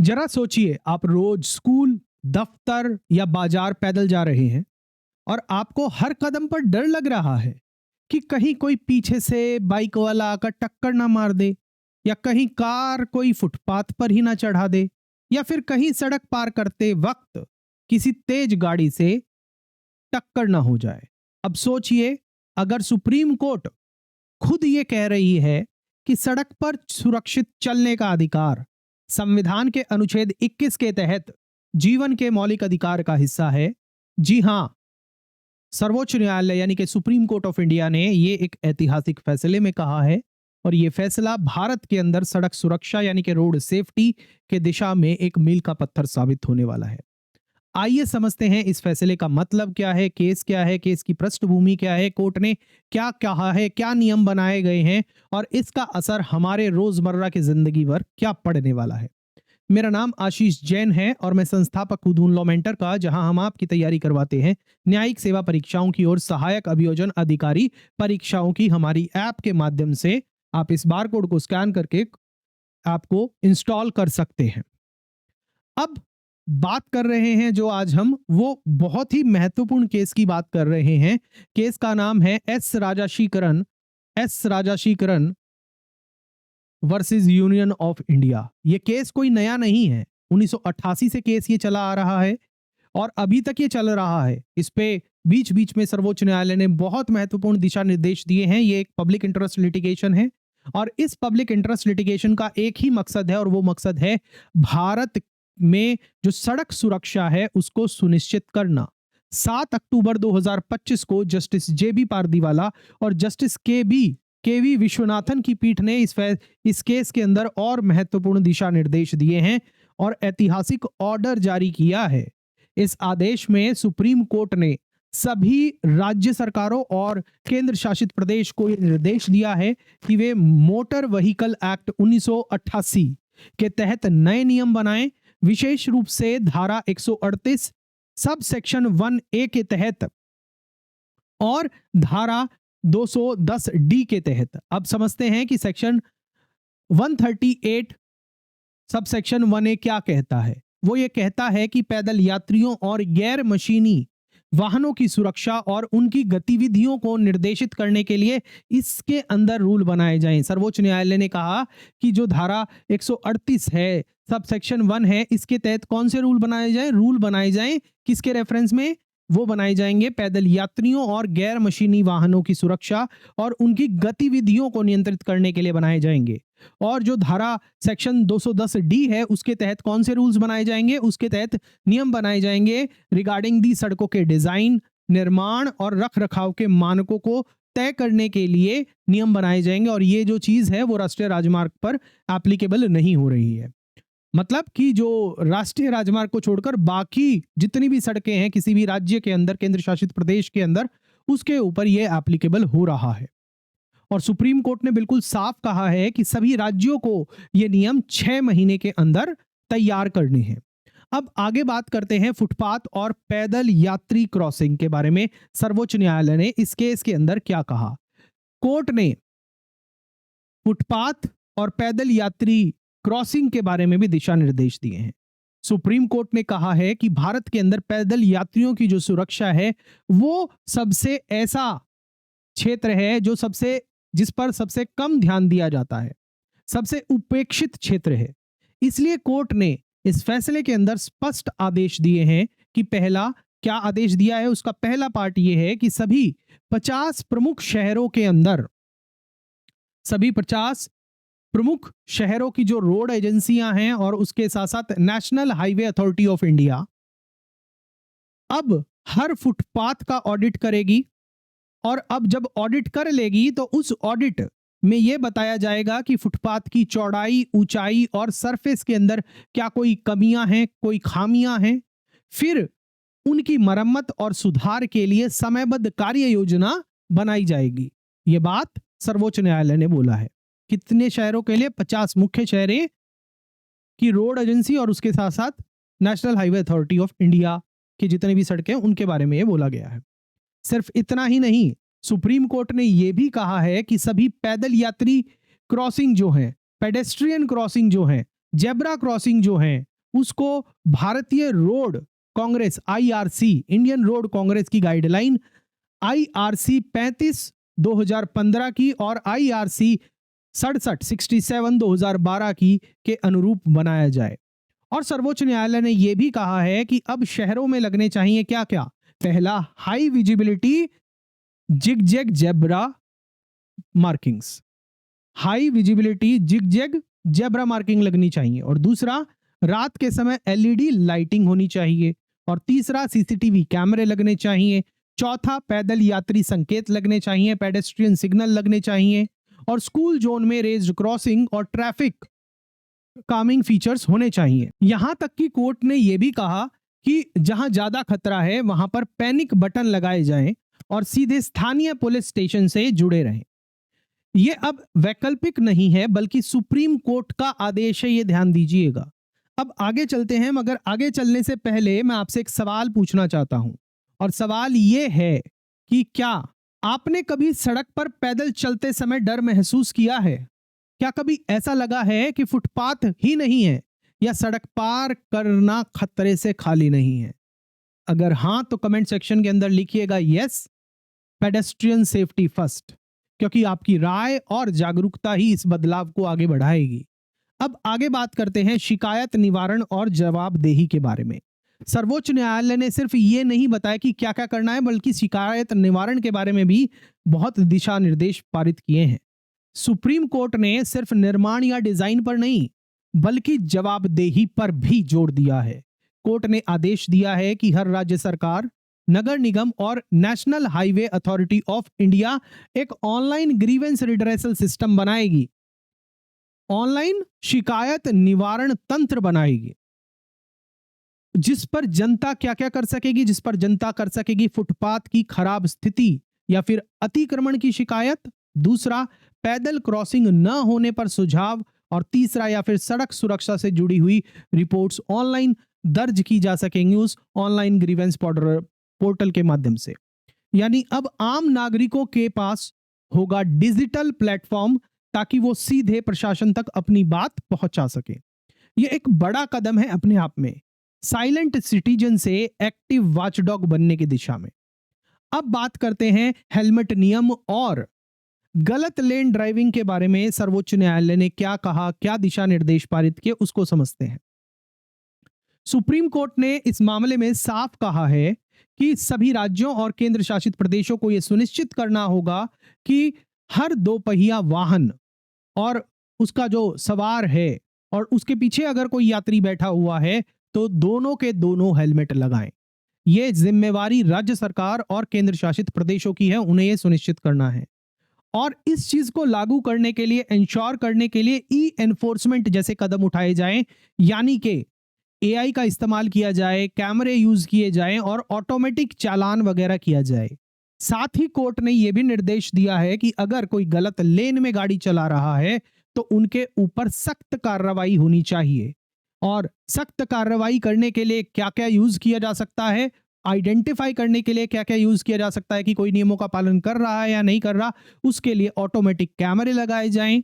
जरा सोचिए, आप रोज स्कूल, दफ्तर या बाजार पैदल जा रहे हैं और आपको हर कदम पर डर लग रहा है कि कहीं कोई पीछे से बाइक वाला आकर टक्कर ना मार दे, या कहीं कार कोई फुटपाथ पर ही ना चढ़ा दे, या फिर कहीं सड़क पार करते वक्त किसी तेज गाड़ी से टक्कर ना हो जाए। अब सोचिए, अगर सुप्रीम कोर्ट खुद ये कह रही है कि सड़क पर सुरक्षित चलने का अधिकार संविधान के अनुच्छेद 21 के तहत जीवन के मौलिक अधिकार का हिस्सा है। जी हां, सर्वोच्च न्यायालय यानी कि सुप्रीम कोर्ट ऑफ इंडिया ने ये एक ऐतिहासिक फैसले में कहा है, और ये फैसला भारत के अंदर सड़क सुरक्षा यानी कि रोड सेफ्टी के दिशा में एक मील का पत्थर साबित होने वाला है। आइए समझते हैं इस फैसले का मतलब क्या है, केस क्या है, केस की पृष्ठभूमि क्या है, कोर्ट ने क्या कहा है, क्या नियम बनाए गए हैं और इसका असर हमारे रोजमर्रा की जिंदगी पर क्या पड़ने वाला है। मेरा नाम आशीष जैन है और मैं संस्थापक हूं धून लॉ मेंटर का, जहां हम आपकी तैयारी करवाते हैं न्यायिक सेवा परीक्षाओं की और सहायक अभियोजन अधिकारी परीक्षाओं की हमारी ऐप के माध्यम से। आप इस बार कोड को स्कैन करके आपको इंस्टॉल कर सकते हैं। अब बात कर रहे हैं जो आज हम, वो बहुत ही महत्वपूर्ण केस की बात कर रहे हैं। केस का नाम है S Rajasekaran versus union of India. ये केस कोई नया नहीं है, 1988 से केस ये चला आ रहा है और अभी तक ये चल रहा है। इस पे बीच बीच में सर्वोच्च न्यायालय ने बहुत महत्वपूर्ण दिशा निर्देश दिए हैं। ये एक पब्लिक इंटरेस्ट लिटिगेशन है और इस पब्लिक इंटरेस्ट लिटिगेशन का एक ही मकसद है, और वो मकसद है भारत में जो सड़क सुरक्षा है उसको सुनिश्चित करना। 7 अक्टूबर 2025 को जस्टिस जेबी पारदीवाला और जस्टिस केवी विश्वनाथन की पीठ ने इस केस के अंदर और महत्वपूर्ण दिशा निर्देश दिए हैं और ऐतिहासिक ऑर्डर जारी किया है। इस आदेश में सुप्रीम कोर्ट ने सभी राज्य सरकारों और केंद्र शासित प्रदेश को यह निर्देश दिया है कि वे मोटर व्हीकल एक्ट 1988 के तहत नए नियम बनाएं, विशेष रूप से धारा 138 सब सेक्शन 1A के तहत और धारा 210 डी के तहत। अब समझते हैं कि सेक्शन 138 सब सेक्शन 1A क्या कहता है। वो ये कहता है कि पैदल यात्रियों और गैर मशीनी वाहनों की सुरक्षा और उनकी गतिविधियों को निर्देशित करने के लिए इसके अंदर रूल बनाए जाएं। सर्वोच्च न्यायालय ने कहा कि जो धारा 138 है, सब सेक्शन 1 है, इसके तहत कौन से रूल बनाए जाएं? रूल बनाए जाएं किसके रेफरेंस में? वो बनाए जाएंगे पैदल यात्रियों और गैर मशीनी वाहनों की सुरक्षा और उनकी गतिविधियों को नियंत्रित करने के लिए बनाए जाएंगे। और जो धारा सेक्शन 210 डी है, उसके तहत कौन से रूल्स बनाए जाएंगे? उसके तहत नियम बनाए जाएंगे रिगार्डिंग दी सड़कों के डिजाइन, निर्माण और रख रखाव के मानकों को तय करने के लिए नियम बनाए जाएंगे। और ये जो चीज है वो राष्ट्रीय राजमार्ग पर एप्लीकेबल नहीं हो रही है। मतलब कि जो राष्ट्रीय राजमार्ग को छोड़कर बाकी जितनी भी सड़कें हैं किसी भी राज्य के अंदर, केंद्र शासित प्रदेश के अंदर, उसके ऊपर यह एप्लीकेबल हो रहा है। और सुप्रीम कोर्ट ने बिल्कुल साफ कहा है कि सभी राज्यों को ये नियम 6 महीने के अंदर तैयार करने हैं। अब आगे बात करते हैं फुटपाथ और पैदल यात्री क्रॉसिंग के बारे में। सर्वोच्च न्यायालय ने इस केस के अंदर क्या कहा? कोर्ट ने फुटपाथ और पैदल यात्री क्रॉसिंग के बारे में भी दिशा निर्देश दिए हैं। सुप्रीम कोर्ट ने कहा है कि भारत के अंदर पैदल यात्रियों की जो सुरक्षा है वो सबसे ऐसा क्षेत्र है जो जिस पर सबसे कम ध्यान दिया जाता है, सबसे उपेक्षित क्षेत्र है। इसलिए कोर्ट ने इस फैसले के अंदर स्पष्ट आदेश दिए हैं कि पहला क्या आदेश दिया है, उसका पहला पार्ट यह है कि सभी 50 प्रमुख शहरों के अंदर, सभी 50 प्रमुख शहरों की जो रोड एजेंसियां हैं और उसके साथ साथ national highway authority of India अब हर फुटपाथ का ऑडिट करेगी। और अब जब ऑडिट कर लेगी तो उस ऑडिट में यह बताया जाएगा कि फुटपाथ की चौड़ाई, ऊंचाई और सरफेस के अंदर क्या कोई कमियां हैं, कोई खामियां हैं। फिर उनकी मरम्मत और सुधार के लिए समयबद्ध कार्य योजना बनाई जाएगी। यह बात सर्वोच्च न्यायालय ने बोला है। कितने शहरों के लिए? 50 मुख्य शहरों की रोड एजेंसी और उसके साथ साथ national highway authority of India की जितनी भी सड़कें, उनके बारे में यह बोला गया है। सिर्फ इतना ही नहीं, सुप्रीम कोर्ट ने यह भी कहा है कि सभी पैदल यात्री क्रॉसिंग जो हैं, पेडेस्ट्रियन क्रॉसिंग जो हैं, जेब्रा क्रॉसिंग जो हैं, उसको भारतीय road Congress IRC, Indian road Congress की गाइडलाइन IRC 35 2015 की और IRC 67 2012 की के अनुरूप बनाया जाए। और सर्वोच्च न्यायालय ने यह भी कहा है कि अब शहरों में लगने चाहिए क्या क्या। पहला, high visibility zigzag zebra markings, high visibility zigzag zebra marking लगनी चाहिए। और दूसरा, रात के समय LED लाइटिंग होनी चाहिए। और तीसरा, CCTV कैमरे लगने चाहिए। चौथा, पैदल यात्री संकेत लगने चाहिए, पेडेस्ट्रियन सिग्नल लगने चाहिए। और स्कूल जोन में रेज्ड क्रॉसिंग और ट्रैफिक कामिंग फीचर्स होने चाहिए। यहां तक कि कोर्ट ने यह भी कहा कि जहां ज्यादा खतरा है वहां पर पैनिक बटन लगाए जाएं और सीधे स्थानीय पुलिस स्टेशन से जुड़े रहें। यह अब वैकल्पिक नहीं है बल्कि सुप्रीम कोर्ट का आदेश है, यह ध्यान दीजिएगा। अब आगे चलते हैं, मगर आगे चलने से पहले मैं आपसे एक सवाल पूछना चाहता हूं। और सवाल यह है कि क्या आपने कभी सड़क पर पैदल चलते समय डर महसूस किया है? क्या कभी ऐसा लगा है कि फुटपाथ ही नहीं है या सड़क पार करना खतरे से खाली नहीं है? अगर हां तो कमेंट सेक्शन के अंदर लिखिएगा यस, पेडेस्ट्रियन सेफ्टी फर्स्ट, क्योंकि आपकी राय और जागरूकता ही इस बदलाव को आगे बढ़ाएगी। अब आगे बात करते हैं शिकायत निवारण और जवाबदेही के बारे में। सर्वोच्च न्यायालय ने सिर्फ ये नहीं बताया कि क्या क्या करना है, बल्कि शिकायत निवारण के बारे में भी बहुत दिशा निर्देश पारित किए हैं। सुप्रीम कोर्ट ने सिर्फ निर्माण या डिजाइन पर नहीं बल्कि जवाबदेही पर भी जोर दिया है। कोर्ट ने आदेश दिया है कि हर राज्य सरकार, नगर निगम और national highway authority of India एक ऑनलाइन ग्रीवेंस रिड्रेसल सिस्टम बनाएगी, ऑनलाइन शिकायत निवारण तंत्र बनाएगी, जिस पर जनता क्या क्या कर सकेगी, जिस पर जनता कर सकेगी फुटपाथ की खराब स्थिति या फिर अतिक्रमण की शिकायत। दूसरा, पैदल क्रॉसिंग न होने पर सुझाव। और तीसरा, या फिर सड़क सुरक्षा से जुड़ी हुई रिपोर्ट्स ऑनलाइन दर्ज की जा सकेंगी उस ऑनलाइन ग्रीवेंस पोर्टल के माध्यम से। यानी अब आम नागरिकों के पास होगा डिजिटल प्लेटफॉर्म ताकि वो सीधे प्रशासन तक अपनी बात पहुंचा सके। यह एक बड़ा कदम है अपने आप में, साइलेंट सिटीजन से एक्टिव वॉचडॉग बनने की दिशा में। अब बात करते हैं हेलमेट नियम और गलत लेन ड्राइविंग के बारे में। सर्वोच्च न्यायालय ने क्या कहा, क्या दिशा निर्देश पारित किए, उसको समझते हैं। सुप्रीम कोर्ट ने इस मामले में साफ कहा है कि सभी राज्यों और केंद्र शासित प्रदेशों को यह सुनिश्चित करना होगा कि हर दोपहिया वाहन और उसका जो सवार है और उसके पीछे अगर कोई यात्री बैठा हुआ है तो दोनों के दोनों हेलमेट लगाएं। यह जिम्मेवारी राज्य सरकार और केंद्र शासित प्रदेशों की है, उन्हें यह सुनिश्चित करना है। और इस चीज को लागू करने के लिए, इंश्योर करने के लिए ई एनफोर्समेंट जैसे कदम उठाए जाएं, यानी कि AI का इस्तेमाल किया जाए, कैमरे यूज किए जाएं और ऑटोमेटिक चालान वगैरह किया जाए। साथ ही कोर्ट ने यह भी निर्देश दिया है कि अगर कोई गलत लेन में गाड़ी चला रहा है तो उनके ऊपर सख्त कार्रवाई होनी चाहिए। और सख्त कार्रवाई करने के लिए क्या क्या यूज किया जा सकता है, आइडेंटिफाई करने के लिए क्या क्या यूज किया जा सकता है कि कोई नियमों का पालन कर रहा है या नहीं कर रहा, उसके लिए ऑटोमेटिक कैमरे लगाए जाएं,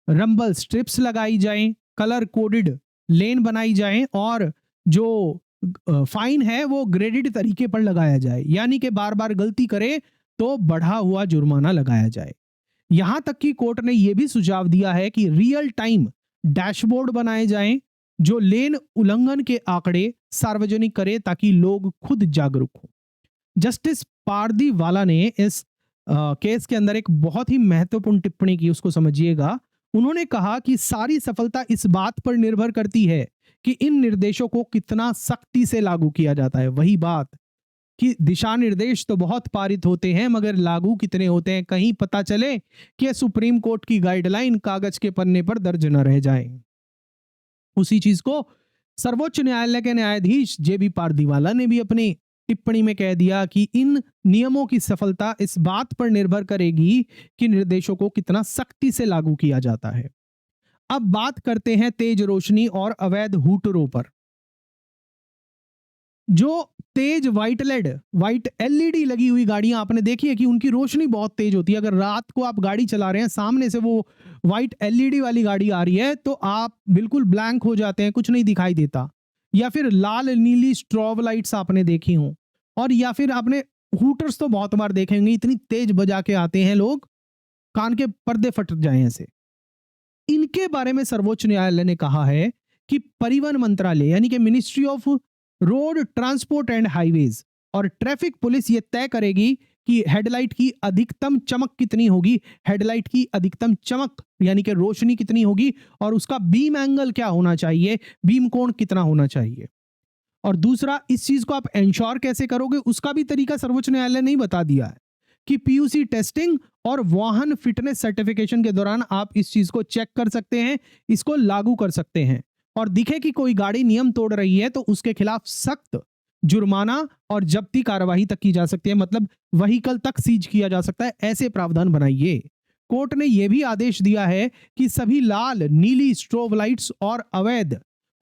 रंबल स्ट्रिप्स लगाई जाएं, कलर कोडेड लेन बनाई जाएं और जो फाइन है वो ग्रेडेड तरीके पर लगाया जाए, यानी कि बार बार गलती करे तो बढ़ा हुआ जुर्माना लगाया जाए। यहां तक कि कोर्ट ने यह भी सुझाव दिया है कि रियल टाइम डैशबोर्ड बनाए जाएं जो लेन उल्लंघन के आंकड़े सार्वजनिक करे ताकि लोग खुद जागरूक हो। जस्टिस पारदीवाला ने इस केस के अंदर एक बहुत ही महत्वपूर्ण टिप्पणी की, उसको समझिएगा। उन्होंने कहा कि सारी सफलता इस बात पर निर्भर करती है कि इन निर्देशों को कितना सख्ती से लागू किया जाता है। वही बात कि दिशा निर्देश तो बहुत पारित होते हैं मगर लागू कितने होते हैं, कहीं पता चले कि सुप्रीम कोर्ट की गाइडलाइन कागज के पन्ने पर दर्ज न रह जाए। उसी चीज को सर्वोच्च न्यायालय के न्यायाधीश JB पारदीवाला ने भी अपनी टिप्पणी में कह दिया कि इन नियमों की सफलता इस बात पर निर्भर करेगी कि निर्देशों को कितना सख्ती से लागू किया जाता है। अब बात करते हैं तेज रोशनी और अवैध हूटरों पर। जो तेज व्हाइट LED लगी हुई गाड़ियां आपने देखी है कि उनकी रोशनी बहुत तेज होती है। अगर रात को आप गाड़ी चला रहे हैं, सामने से वो व्हाइट LED वाली गाड़ी आ रही है तो आप बिल्कुल ब्लैंक हो जाते हैं, कुछ नहीं दिखाई देता। या फिर लाल नीली स्ट्रोब लाइट्स आपने देखी हो, और या फिर आपने हूटर्स तो बहुत बार देखे होंगे, इतनी तेज बजा के आते हैं लोग, कान के पर्दे फट जाए ऐसे। इनके बारे में सर्वोच्च न्यायालय ने कहा है कि परिवहन मंत्रालय यानी कि ministry of road transport and highways और ट्रैफिक पुलिस ये तय करेगी कि हेडलाइट की अधिकतम चमक कितनी होगी, हेडलाइट की अधिकतम चमक यानी कि रोशनी कितनी होगी, और उसका बीम एंगल क्या होना चाहिए, बीम कोण कितना होना चाहिए। और दूसरा, इस चीज को आप इंश्योर कैसे करोगे उसका भी तरीका सर्वोच्च न्यायालय ने ही बता दिया है कि पीयूसी टेस्टिंग और वाहन फिटनेस सर्टिफिकेशन के दौरान आप इस चीज को चेक कर सकते हैं, इसको लागू कर सकते हैं, और दिखे कि कोई गाड़ी नियम तोड़ रही है तो उसके खिलाफ सख्त जुर्माना और जब्ती कार्यवाही तक की जा सकती है, मतलब व्हीकल तक सीज किया जा सकता है, ऐसे प्रावधान बनाइए। कोर्ट ने यह भी आदेश दिया है कि सभी लाल नीली स्ट्रोब लाइट्स और अवैध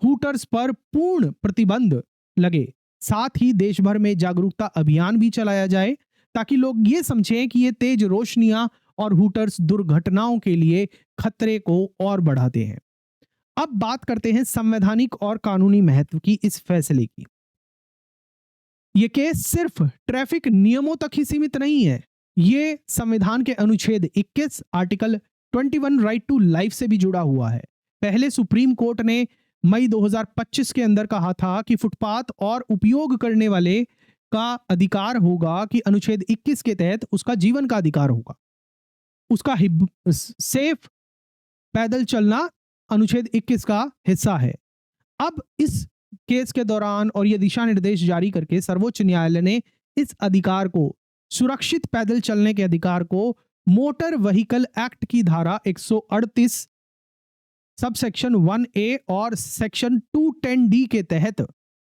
हूटर्स पर पूर्ण प्रतिबंध लगे। साथ ही देश भर में जागरूकता अभियान भी चलाया जाए ताकि लोग ये समझें कि ये तेज रोशनियां और हूटर्स दुर्घटनाओं के लिए खतरे को और बढ़ाते हैं। अब बात करते हैं संवैधानिक और कानूनी महत्व की इस फैसले की। यह केस सिर्फ ट्रैफिक नियमों तक ही सीमित नहीं है, ये संविधान के अनुच्छेद 21 आर्टिकल 21 राइट टू लाइफ से भी जुड़ा हुआ है। पहले सुप्रीम कोर्ट ने मई 2025 के अंदर कहा था कि फुटपाथ और उपयोग करने वाले का अधिकार होगा कि अनुच्छेद 21 के तहत उसका जीवन का अधिकार होगा, उसका सेफ पैदल चलना अनुच्छेद 21 का हिस्सा है। अब इस केस के दौरान और ये दिशा निर्देश जारी करके सर्वोच्च न्यायालय ने इस अधिकार को, सुरक्षित पैदल चलने के अधिकार को मोटर व्हीकल एक्ट की धारा 138 सबसेक्शन 1A और सेक्शन 210D के तहत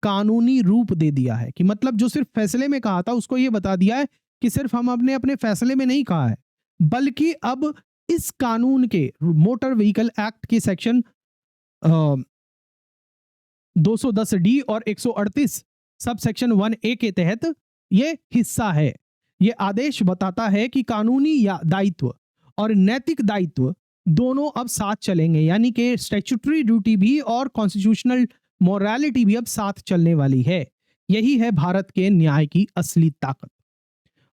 कानूनी रूप दे दिया है। कि मतलब जो सिर्फ फैसले में कहा था उसको ये बता दिया है कि सिर्फ हम अपने फैसले में नहीं कहा है, बल्कि अब इस कानून के मोटर व्हीकल एक्ट के सेक्शन 210D और 138 सब सेक्शन 1A के तहत यह हिस्सा है। यह आदेश बताता है कि कानूनी या दायित्व और नैतिक दायित्व दोनों अब साथ चलेंगे, यानी कि स्टैट्यूटरी ड्यूटी भी और कॉन्स्टिट्यूशनल मोरालिटी भी अब साथ चलने वाली है। यही है भारत के न्याय की असली ताकत।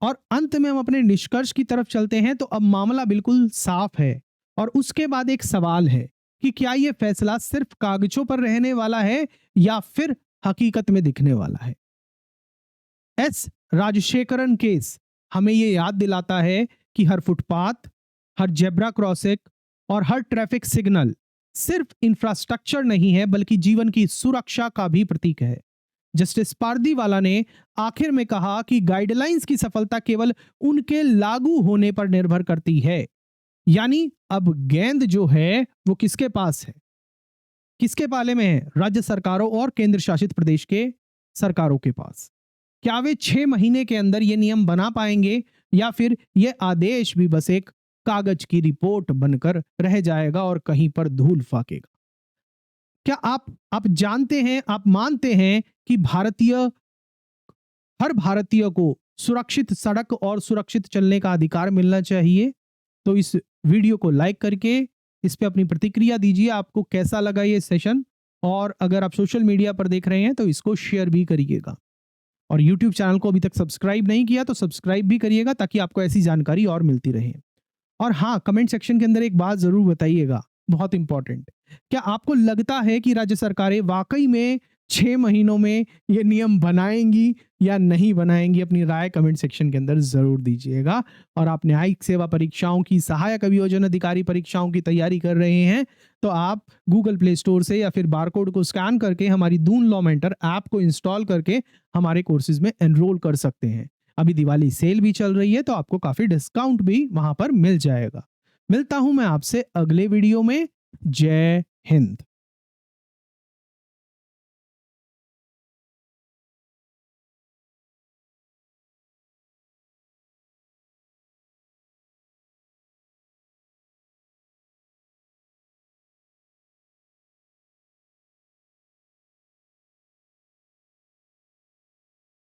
और अंत में हम अपने निष्कर्ष की तरफ चलते हैं तो अब मामला बिल्कुल साफ है, और उसके बाद एक सवाल है कि क्या यह फैसला सिर्फ कागजों पर रहने वाला है या फिर हकीकत में दिखने वाला है। एस राजशेखरन केस हमें यह याद दिलाता है कि हर फुटपाथ, हर जेब्रा क्रॉसिंग और हर ट्रैफिक सिग्नल सिर्फ इंफ्रास्ट्रक्चर नहीं है बल्कि जीवन की सुरक्षा का भी प्रतीक है। जस्टिस पारदीवाला ने आखिर में कहा कि गाइडलाइंस की सफलता केवल उनके लागू होने पर निर्भर करती है, यानी अब गेंद जो है वो किसके पास है, किसके पाले में है, राज्य सरकारों और केंद्र शासित प्रदेश के सरकारों के पास। क्या वे 6 महीने के अंदर ये नियम बना पाएंगे या फिर ये आदेश भी बस एक कागज की रिपोर्ट बनकर रह जाएगा और कहीं पर धूल फाकेगा। क्या आप जानते हैं, आप मानते हैं कि हर भारतीय को सुरक्षित सड़क और सुरक्षित चलने का अधिकार मिलना चाहिए? तो इस वीडियो को लाइक करके इस पे अपनी प्रतिक्रिया दीजिए, आपको कैसा लगा ये सेशन, और अगर आप सोशल मीडिया पर देख रहे हैं तो इसको शेयर भी करिएगा, और YouTube चैनल को अभी तक सब्सक्राइब नहीं किया तो सब्सक्राइब भी करिएगा ताकि आपको ऐसी जानकारी और मिलती रहे। और हाँ, कमेंट सेक्शन के अंदर एक बात जरूर बताइएगा, बहुत इंपॉर्टेंट, क्या आपको लगता है कि राज्य सरकारें वाकई में 6 महीनों में ये नियम बनाएंगी या नहीं बनाएंगी? अपनी राय कमेंट सेक्शन के अंदर जरूर दीजिएगा। और आप न्यायिक सेवा परीक्षाओं की, सहायक अभियोजन अधिकारी परीक्षाओं की तैयारी कर रहे हैं तो आप गूगल प्ले स्टोर से या फिर बारकोड को स्कैन करके हमारी दून लॉ मेंटर ऐप को इंस्टॉल करके हमारे कोर्सेज में एनरोल कर सकते हैं। अभी दिवाली सेल भी चल रही है तो आपको काफी डिस्काउंट भी वहां पर मिल जाएगा। मिलता हूं मैं आपसे अगले वीडियो में। जय हिंद।